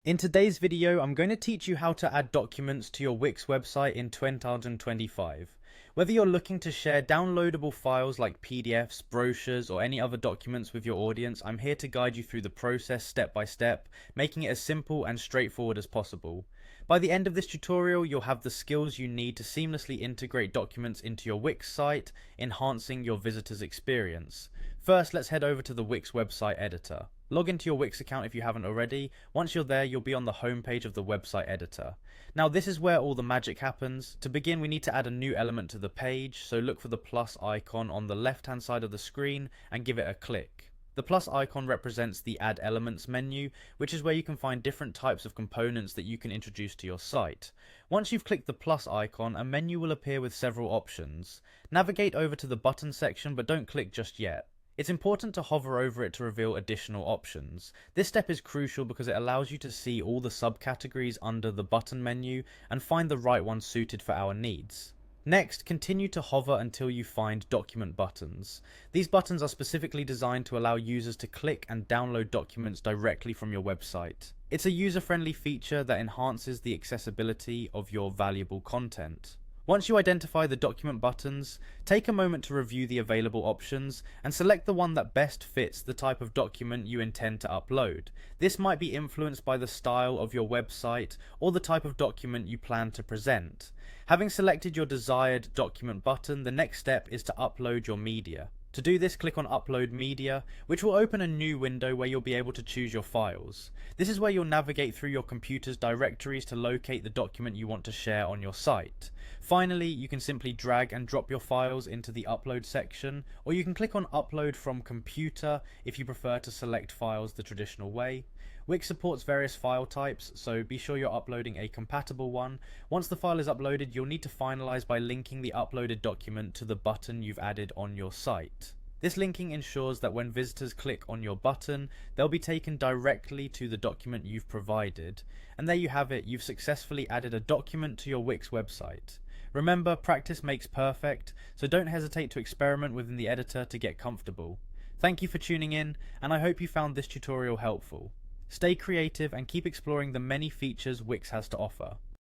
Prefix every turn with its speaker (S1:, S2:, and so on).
S1: In today's video, I'm going to teach you how to add documents to your Wix website in 2025. Whether you're looking to share downloadable files like PDFs, brochures, or any other documents with your audience, I'm here to guide you through the process step by step, making it as simple and straightforward as possible. By the end of this tutorial, you'll have the skills you need to seamlessly integrate documents into your Wix site, enhancing your visitor's experience. First, let's head over to the Wix website editor. Log into your Wix account if you haven't already. Once you're there, you'll be on the home page of the website editor. Now, this is where all the magic happens. To begin, we need to add a new element to the page, so look for the plus icon on the left-hand side of the screen and give it a click. The plus icon represents the Add Elements menu, which is where you can find different types of components that you can introduce to your site. Once you've clicked the plus icon, a menu will appear with several options. Navigate over to the button section, but don't click just yet. It's important to hover over it to reveal additional options. This step is crucial because it allows you to see all the subcategories under the button menu and find the right one suited for our needs. Next, continue to hover until you find document buttons. These buttons are specifically designed to allow users to click and download documents directly from your website. It's a user-friendly feature that enhances the accessibility of your valuable content. Once you identify the document buttons, take a moment to review the available options and select the one that best fits the type of document you intend to upload. This might be influenced by the style of your website or the type of document you plan to present. Having selected your desired document button, the next step is to upload your media. To do this, click on Upload Media, which will open a new window where you'll be able to choose your files. This is where you'll navigate through your computer's directories to locate the document you want to share on your site. Finally, you can simply drag and drop your files into the Upload section, or you can click on Upload from Computer if you prefer to select files the traditional way. Wix supports various file types, so be sure you're uploading a compatible one. Once the file is uploaded, you'll need to finalize by linking the uploaded document to the button you've added on your site. This linking ensures that when visitors click on your button, they'll be taken directly to the document you've provided. And there you have it, you've successfully added a document to your Wix website. Remember, practice makes perfect, so don't hesitate to experiment within the editor to get comfortable. Thank you for tuning in, and I hope you found this tutorial helpful. Stay creative and keep exploring the many features Wix has to offer.